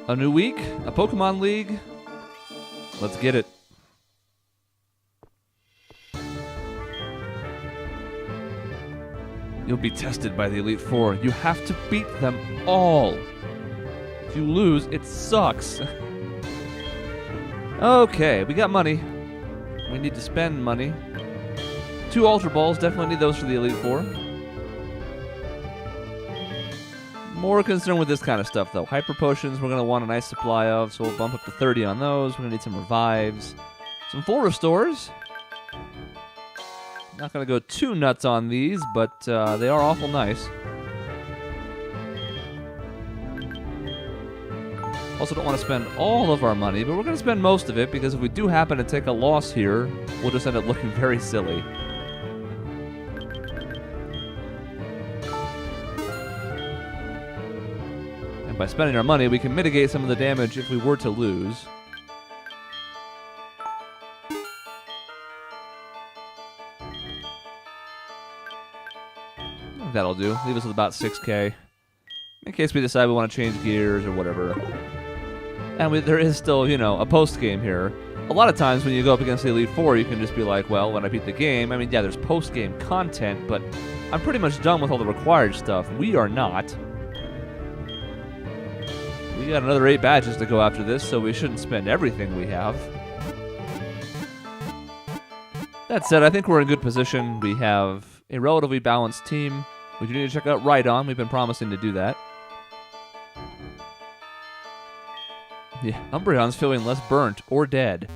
A new week? A Pokemon League? Let's get it. You'll be tested by the Elite Four. You have to beat them all. If you lose, it sucks. Okay, we got money. We need to spend money. 2 Ultra Balls, definitely need those for the Elite Four. More concerned with this kind of stuff, though. Hyper Potions, we're going to want a nice supply of, so we'll bump up to 30 on those. We're going to need some Revives. Some Full Restores. Not going to go too nuts on these, but they are awful nice. Also don't want to spend all of our money, but we're going to spend most of it, because if we do happen to take a loss here, we'll just end up looking very silly. And by spending our money, we can mitigate some of the damage if we were to lose. That'll do. Leave us with about 6K. In case we decide we want to change gears or whatever. And there is still, you know, a post-game here. A lot of times when you go up against the Elite Four, you can just be like, well, when I beat the game, I mean, yeah, there's post-game content, but I'm pretty much done with all the required stuff. We are not. We got another 8 badges to go after this, so we shouldn't spend everything we have. That said, I think we're in good position. We have a relatively balanced team. We do need to check out Rhydon. We've been promising to do that. Yeah, Umbreon's feeling less burnt or dead.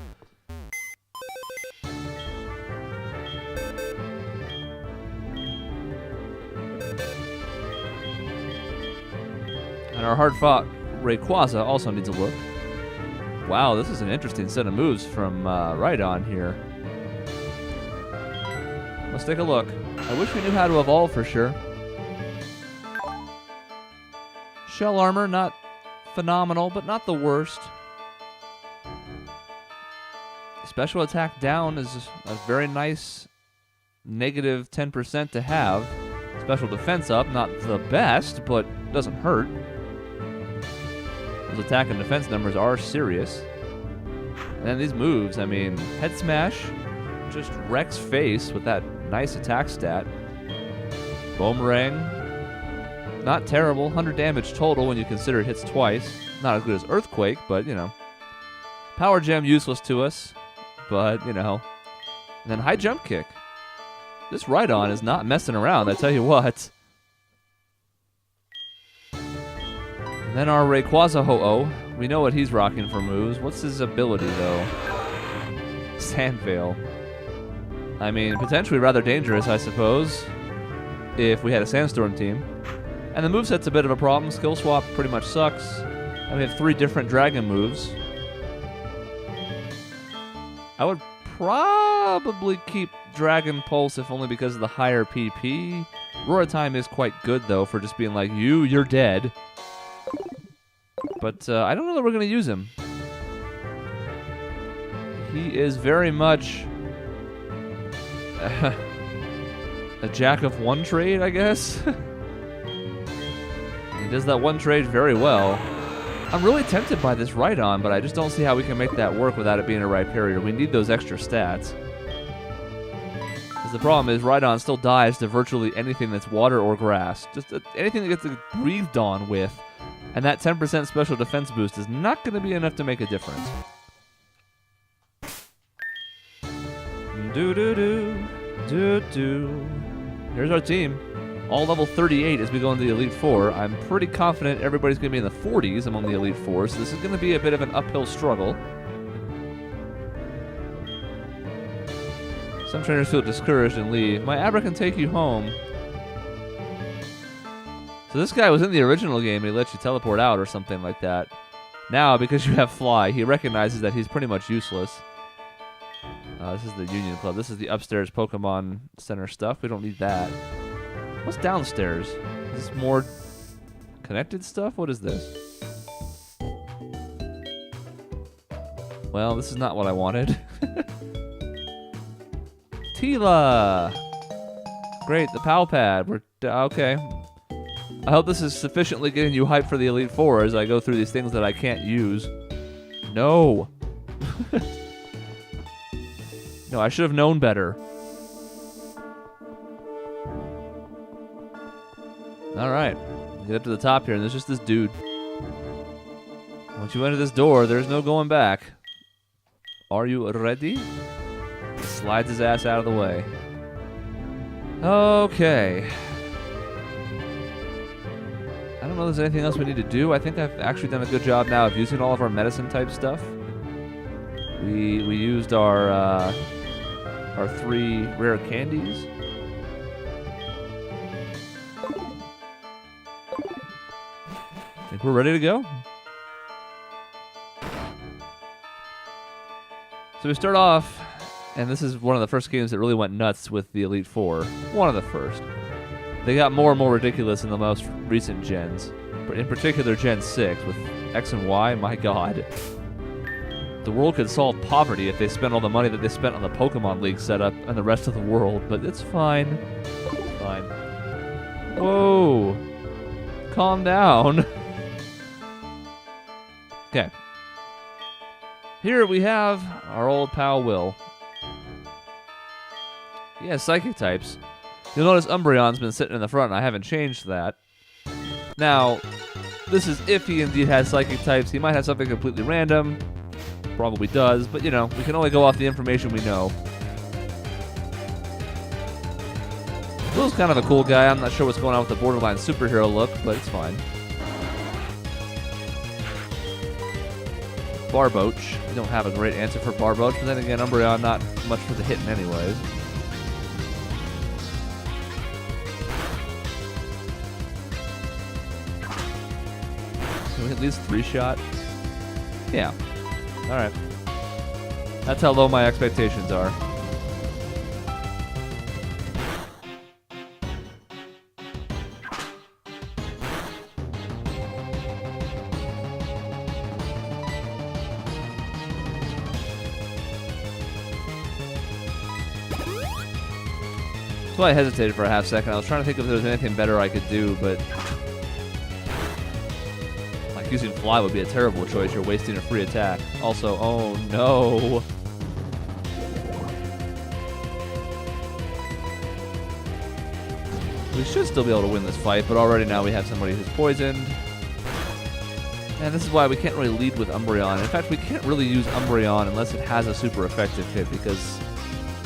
And our hard-fought Rayquaza also needs a look. Wow, this is an interesting set of moves from Rhydon here. Let's take a look. I wish we knew how to evolve for sure. Shell armor, not phenomenal, but not the worst. Special attack down is a very nice negative 10% to have. Special defense up, not the best, but doesn't hurt. Those attack and defense numbers are serious. And then these moves, I mean, Head Smash just wrecks face with that nice attack stat. Boomerang, not terrible. 100 damage total when you consider it hits twice. Not as good as Earthquake, but, you know. Power Gem, useless to us, but, you know. And then High Jump Kick. This Rhydon is not messing around, I tell you what. And then our Rayquaza Ho-Oh. We know what he's rocking for moves. What's his ability, though? Sand Veil. I mean, potentially rather dangerous, I suppose, if we had a Sandstorm team. And the moveset's a bit of a problem. Skill Swap pretty much sucks. And we have 3 different Dragon moves. I would probably keep Dragon Pulse, if only because of the higher PP. Roar Time is quite good, though, for just being like, you're dead. But I don't know that we're going to use him. He is very much a jack of one trade, I guess. He does that one trade very well. I'm really tempted by this Rhydon, but I just don't see how we can make that work without it being a Rhyperior. We need those extra stats. Because the problem is Rhydon still dies to virtually anything that's water or grass. Just anything that gets breathed on with. And that 10% special defense boost is not going to be enough to make a difference. Do-do-do. Here's our team. All level 38 as we go into the Elite Four. I'm pretty confident everybody's going to be in the 40s among the Elite Four, so this is going to be a bit of an uphill struggle. Some trainers feel discouraged and leave. My Abra can take you home. So this guy was in the original game and he lets you teleport out or something like that. Now, because you have Fly, he recognizes that he's pretty much useless. This is the Union Club. This is the upstairs Pokemon Center stuff. We don't need that. What's downstairs? Is this more connected stuff? What is this? Well, this is not what I wanted. Tila! Great, the POW pad. We're okay. I hope this is sufficiently getting you hyped for the Elite Four as I go through these things that I can't use. No. No, I should have known better. Alright. Get up to the top here, and there's just this dude. Once you enter this door, there's no going back. Are you ready? He slides his ass out of the way. Okay. I don't know if there's anything else we need to do. I think I've actually done a good job now of using all of our medicine type stuff. We used our 3 rare candies. I think we're ready to go. So we start off, and this is one of the first games that really went nuts with the Elite Four. One of the first. They got more and more ridiculous in the most recent gens. In particular, Gen 6 with X and Y. My God. The world could solve poverty if they spent all the money that they spent on the Pokemon League setup and the rest of the world, but it's fine. It's fine. Whoa. Calm down. Okay. Here we have our old pal Will. He has psychic types. You'll notice Umbreon's been sitting in the front, and I haven't changed that. Now, this is if he indeed has psychic types. He might have something completely random. Probably does, but you know, we can only go off the information we know. Will's kind of a cool guy. I'm not sure what's going on with the borderline superhero look, but it's fine. Barboach. We don't have a great answer for Barboach, but then again, Umbreon not much for the hitting anyways. Can we at least 3-shot? Yeah. Alright. That's how low my expectations are. That's why I hesitated for a half second. I was trying to think if there was anything better I could do, but like using Fly would be a terrible choice. You're wasting a free attack. Also, oh no. We should still be able to win this fight, but already now we have somebody who's poisoned. And this is why we can't really lead with Umbreon. In fact, we can't really use Umbreon unless it has a super effective hit, because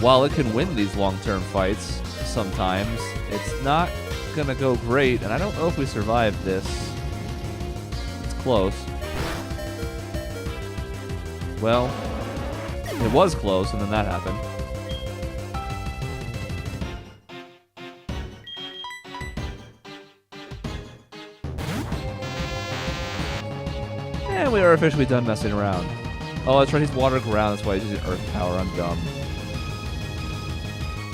while it can win these long-term fights sometimes, it's not gonna go great, and I don't know if we survive this. It's close. Well, it was close, and then that happened. And we are officially done messing around. Oh, that's right, he's water ground, that's why he's using Earth Power. I'm dumb.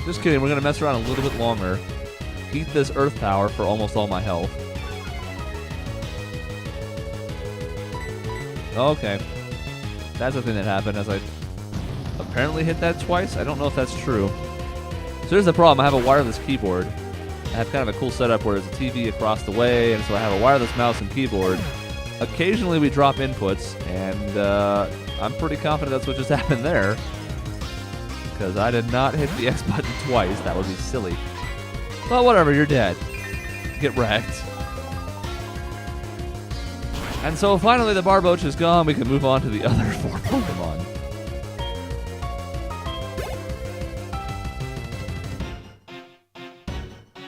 Just kidding, we're going to mess around a little bit longer. Eat this Earth Power for almost all my health. Okay. That's the thing that happened as I apparently hit that twice. I don't know if that's true. So here's the problem. I have a wireless keyboard. I have kind of a cool setup where there's a TV across the way, and so I have a wireless mouse and keyboard. Occasionally we drop inputs, and I'm pretty confident that's what just happened there. Because I did not hit the X button twice. That would be silly. Well, whatever, you're dead. Get wrecked. And so finally the Barboach is gone. We can move on to the other 4 Pokemon.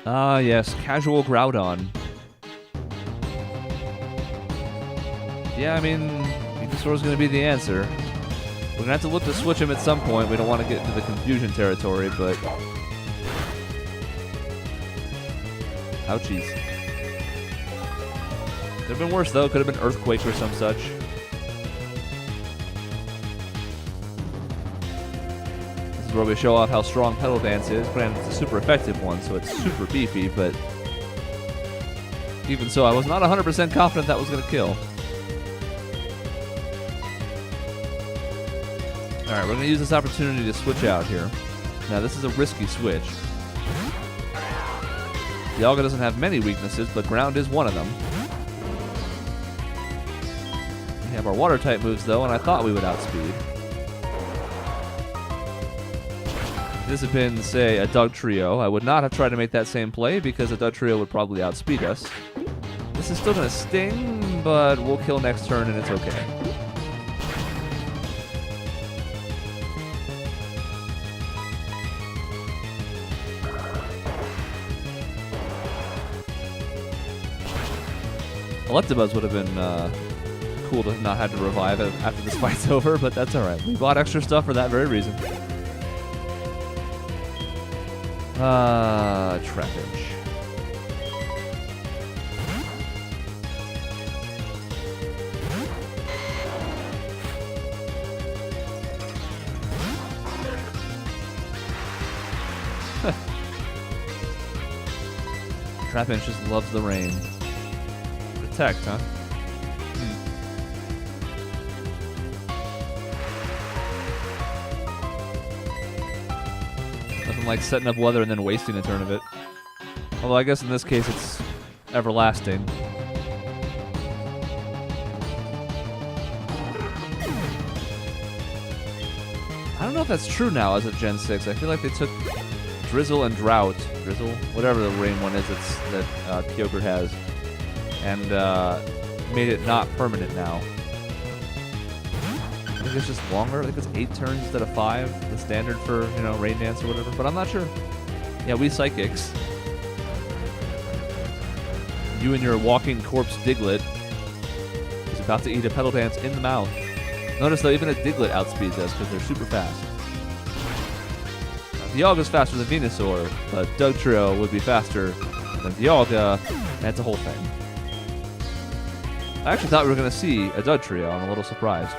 Ah, yes, Casual Groudon. Yeah, I mean, Venusaur's going to be the answer. We're going to have to look to switch him at some point. We don't want to get into the confusion territory, but... Ouchies. Could have been worse, though. Could have been Earthquake or some such. This is where we show off how strong Petal Dance is. Granted, it's a super effective one, so it's super beefy, but... Even so, I was not 100% confident that was going to kill. Alright, we're going to use this opportunity to switch out here. Now, this is a risky switch. Dialga doesn't have many weaknesses, but ground is one of them. We have our water type moves though, and I thought we would outspeed. If this had been, say, a Dugtrio, I would not have tried to make that same play because a Dugtrio would probably outspeed us. This is still going to sting, but we'll kill next turn and it's okay. Electabuzz would have been cool to not have to revive it after this fight's over, but that's alright. We bought extra stuff for that very reason. Trapinch. Trapinch just loves the rain. Protect, huh? Nothing like setting up weather and then wasting a turn of it. Although I guess in this case it's everlasting. I don't know if that's true now as of Gen 6. I feel like they took Drizzle and Drought, whatever the rain one is that Kyogre has, and made it not permanent now. I think it's just longer. I think it's 8 turns instead of 5, the standard for, Rain Dance or whatever, but I'm not sure. Yeah, we Psychics. You and your walking corpse Diglett is about to eat a Petal Dance in the mouth. Notice though, even a Diglett outspeeds us because they're super fast. Dialga's faster than Venusaur, but Dugtrio would be faster than Dialga. That's a whole thing. I actually thought we were going to see a Dugtrio. I'm a little surprised.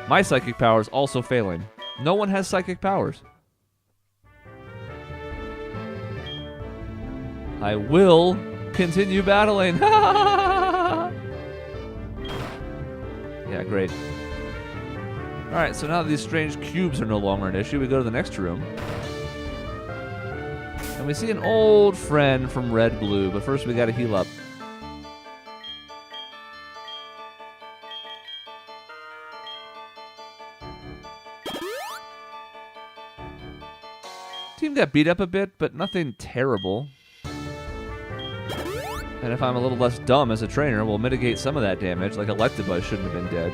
My Psychic power is also failing. No one has Psychic powers. I will continue battling. Yeah, great. Alright, so now that these strange cubes are no longer an issue, we go to the next room. And we see an old friend from Red Blue, but first we gotta heal up. Team got beat up a bit, but nothing terrible. And if I'm a little less dumb as a trainer, we'll mitigate some of that damage, like Electabuzz shouldn't have been dead.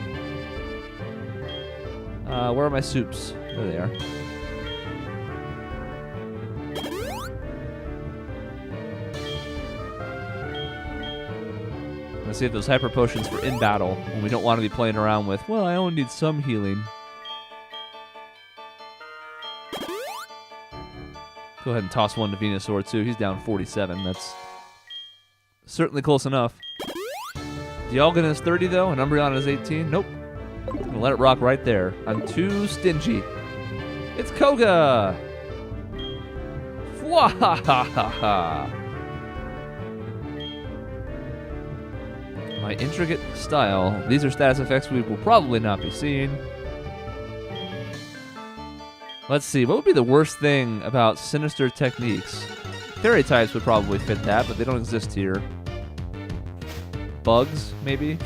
Where are my soups? There they are. Let's see if those hyper potions for in battle when we don't want to be playing around with, well, I only need some healing. Go ahead and toss one to Venusaur too. He's down 47. That's certainly close enough. Dialga is 30 though, and Umbreon is 18. Nope. I'm gonna let it rock right there. I'm too stingy. It's Koga! Fwahahaha! My intricate style. These are status effects we will probably not be seeing. Let's see, what would be the worst thing about sinister techniques? Fairy types would probably fit that, but they don't exist here. Bugs, maybe?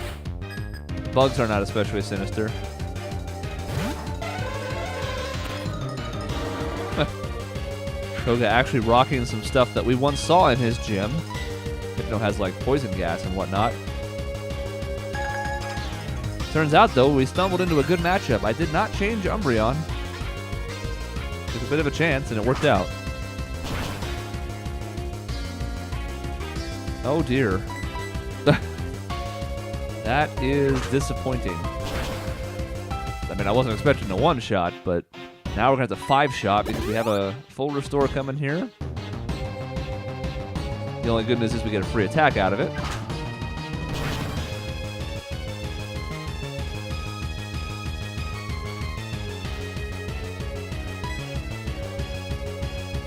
Bugs are not especially sinister. Koga actually rocking some stuff that we once saw in his gym. Hypno has like poison gas and whatnot. Turns out though, we stumbled into a good matchup. I did not change Umbreon. Took a bit of a chance and it worked out. Oh dear. That is disappointing. I mean, I wasn't expecting a one-shot, but now we're going to have to 5-shot because we have a full restore coming here. The only good news is we get a free attack out of it.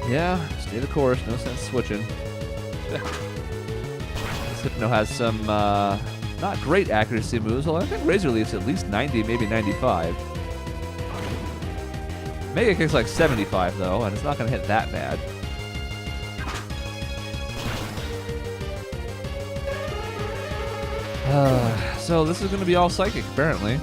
Yeah, stay the course. No sense switching. This Hypno has some not great accuracy moves, although I think Razor Leaf's at least 90, maybe 95. Mega Kick's like 75 though, and it's not going to hit that bad. So this is going to be all psychic, apparently.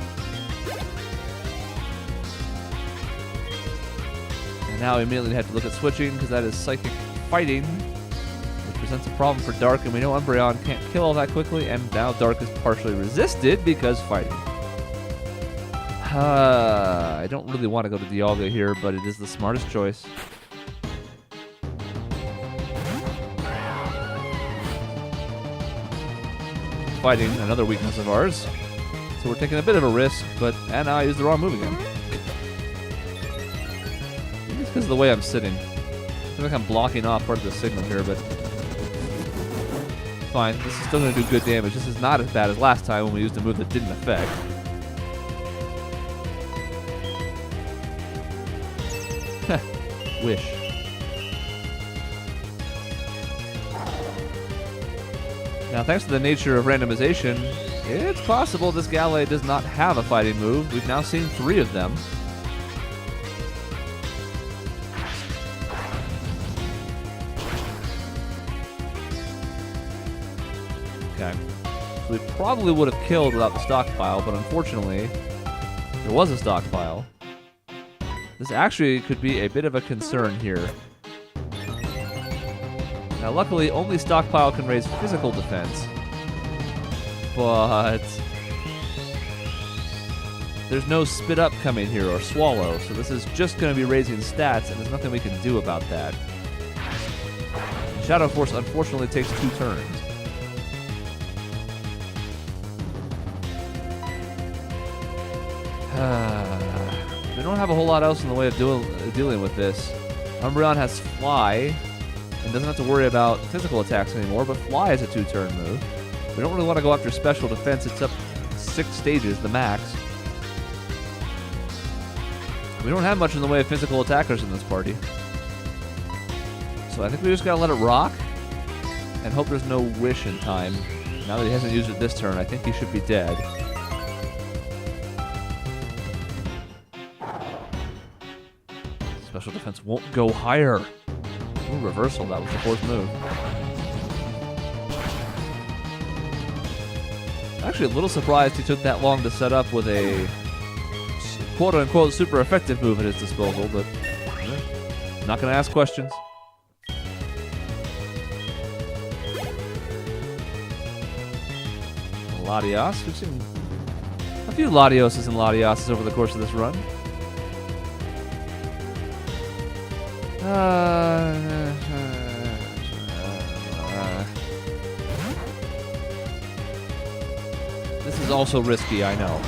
And now we immediately have to look at switching, because that is psychic fighting, which presents a problem for Dark, and we know Umbreon can't kill all that quickly, and now Dark is partially resisted because fighting. I don't really want to go to Dialga here, but it is the smartest choice. Fighting, another weakness of ours. So we're taking a bit of a risk, and I used the wrong move again. Maybe it's because of the way I'm sitting. I feel like I'm blocking off part of the signal here, but fine. This is still going to do good damage. This is not as bad as last time when we used a move that didn't affect. Wish. Now, thanks to the nature of randomization, it's possible this Gallade does not have a fighting move. We've now seen 3 of them. Okay. So we probably would have killed without the stockpile, but unfortunately, there was a stockpile. This actually could be a bit of a concern here. Now, luckily, only stockpile can raise physical defense, but there's no spit up coming here or swallow, so this is just going to be raising stats, and there's nothing we can do about that. Shadow Force, unfortunately, takes 2 turns. We don't have a whole lot else in the way of dealing with this. Umbreon has Fly, and doesn't have to worry about physical attacks anymore, but Fly is a 2-turn move. We don't really want to go after special defense. It's up 6 stages, the max. We don't have much in the way of physical attackers in this party. So I think we just gotta let it rock and hope there's no wish in time. Now that he hasn't used it this turn, I think he should be dead. Special defense won't go higher. Ooh, reversal. That was the 4th move. Actually, a little surprised he took that long to set up with a quote-unquote super effective move at his disposal, but not going to ask questions. Latios. We've seen a few Latioses and Latioses over the course of this run. This is also risky, I know.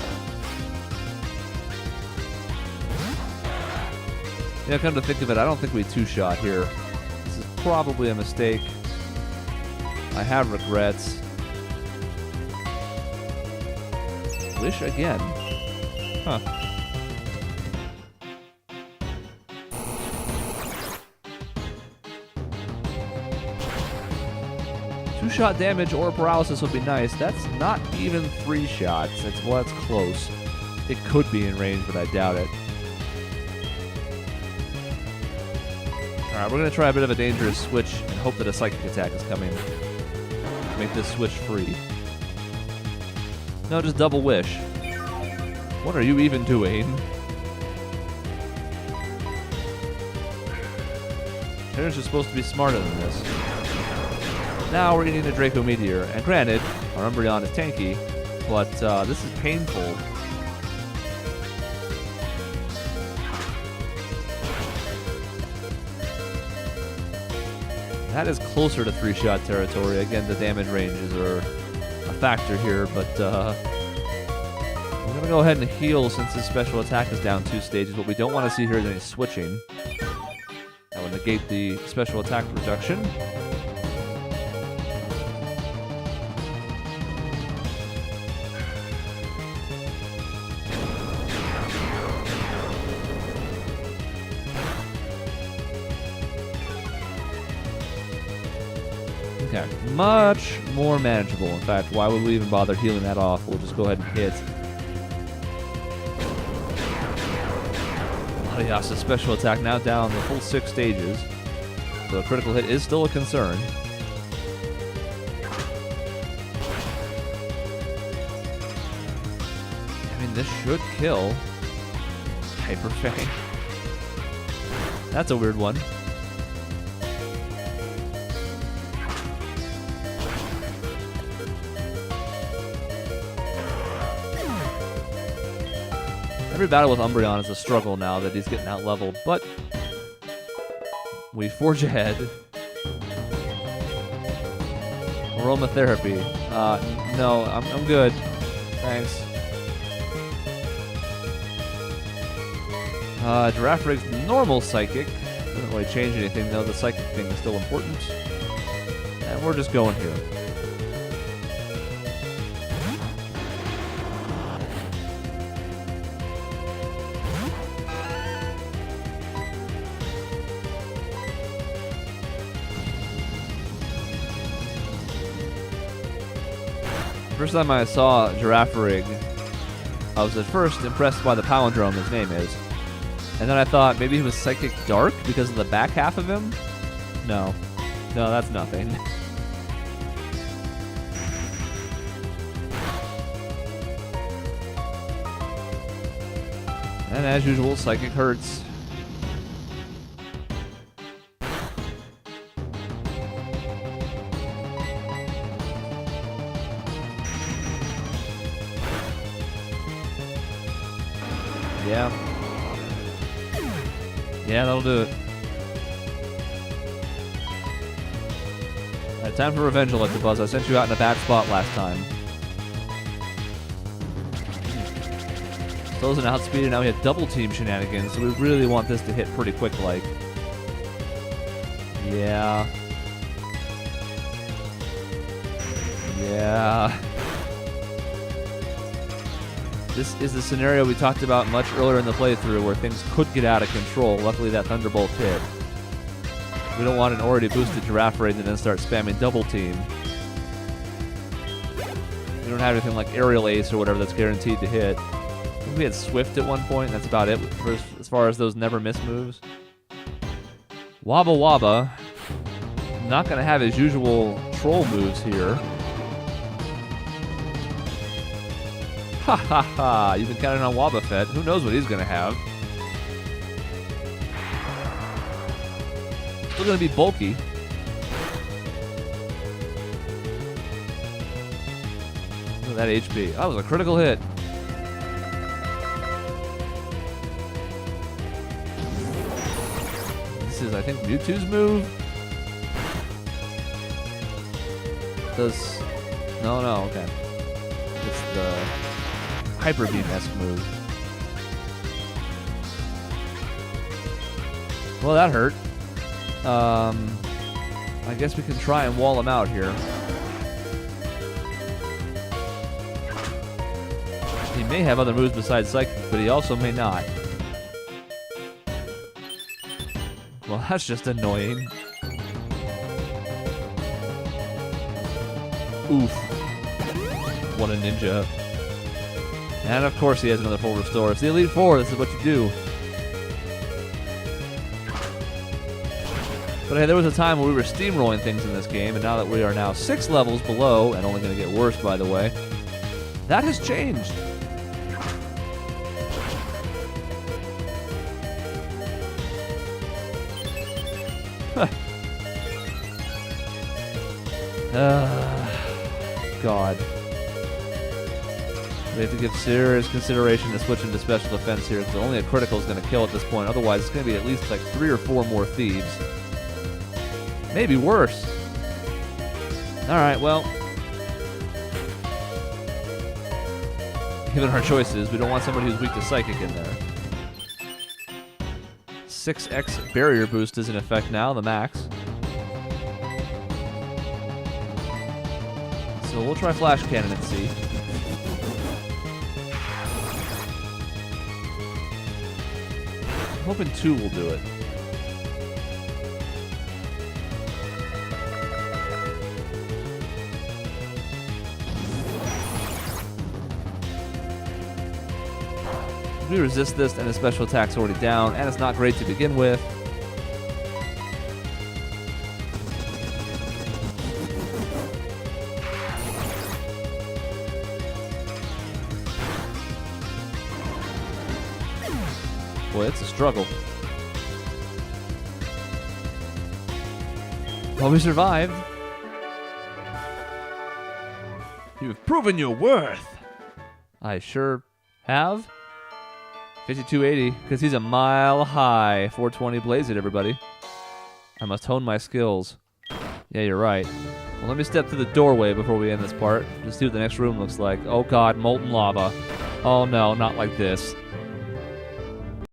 Yeah, come to think of it, I don't think we 2-shot here. This is probably a mistake. I have regrets. Wish again. Huh. Two-shot damage or paralysis would be nice. That's not even 3 shots. Well, that's close. It could be in range, but I doubt it. Alright, we're going to try a bit of a dangerous switch and hope that a psychic attack is coming to make this switch free. No, just double wish. What are you even doing? Trainers are supposed to be smarter than this. Now we're eating a Draco Meteor, and granted, our Umbreon is tanky, but this is painful. That is closer to 3-shot territory. Again, the damage ranges are a factor here, but we're going to go ahead and heal since his special attack is down 2 stages. What we don't want to see here is any switching. That would negate the special attack reduction. Okay, much more manageable. In fact, why would we even bother healing that off? We'll just go ahead and hit. Latias' special attack now down the full 6 stages. So a critical hit is still a concern. mean, this should kill. Hyper Fang. That's a weird one. Every battle with Umbreon is a struggle now that he's getting out-leveled, but we forge ahead. Aromatherapy. No, I'm good. Thanks. Giraffe's normal Psychic. Doesn't really change anything, though. The Psychic thing is still important. And we're just going here. First time I saw Giraffrig, I was at first impressed by the palindrome his name is. And then I thought maybe he was Psychic Dark because of the back half of him? No. No, that's nothing. And as usual, Psychic hurts. Yeah. Yeah, that'll do it. Alright, time for revenge, Electabuzz. I sent you out in a bad spot last time. Still isn't outspeed, and now we have double team shenanigans, so we really want this to hit pretty quick, like. Yeah. Yeah. This is the scenario we talked about much earlier in the playthrough where things could get out of control. Luckily, that Thunderbolt hit. We don't want an already boosted Giraffrig and then start spamming Double Team. We don't have anything like Aerial Ace or whatever that's guaranteed to hit. I think we had Swift at one point, and that's about it as far as those never miss moves. Wabba Wabba. Not going to have his usual troll moves here. Ha ha ha, you've been counting on Wobbuffet. Who knows what he's going to have? Still going to be bulky. Look at that HP. That was a critical hit. This is, I think, Mewtwo's move. Does... No, okay. It's the... Hyper Beam-esque move. Well, that hurt. I guess we can try and wall him out here. He may have other moves besides Psychic, but he also may not. Well, that's just annoying. Oof. What a ninja. And of course he has another full restore. It's the Elite Four, this is what you do. But hey, there was a time when we were steamrolling things in this game, and now that we are now 6 levels below, and only going to get worse, by the way, that has changed. God. We have to give serious consideration to switching to special defense here, because only a critical is going to kill at this point. Otherwise, it's going to be at least like 3 or 4 more thieves. Maybe worse. Alright, well. Given our choices, we don't want somebody who's weak to Psychic in there. 6x barrier boost is in effect now, the max. So we'll try Flash Cannon and see. I'm hoping 2 will do it. We resist this, and the special attack's already down, and it's not great to begin with. Boy, it's a struggle. Well, we survived. You've proven your worth. I sure have. 5280, because he's a mile high. 420 blaze it, everybody. I must hone my skills. Yeah, you're right. Well, let me step through the doorway before we end this part. Just see what the next room looks like. Oh god, molten lava. Oh no, not like this.